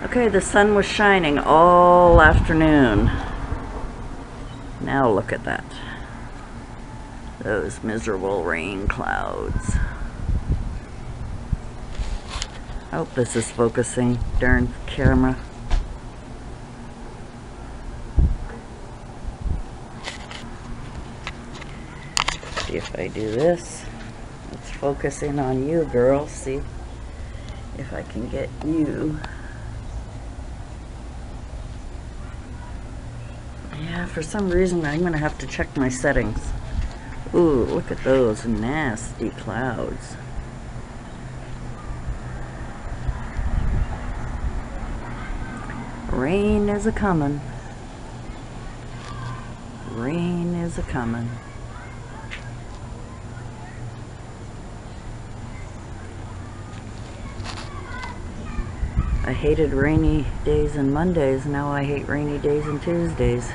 Okay, the sun was shining all afternoon. Now look at that. Those miserable rain clouds. I hope this is focusing, darn camera. See if I do this. It's focusing on you, girl. See if I can get you. Yeah, for some reason I'm gonna have to check my settings. Ooh, look at those nasty clouds. Rain is a-comin'. Rain is a-comin'. I hated rainy days and Mondays, now I hate rainy days and Tuesdays.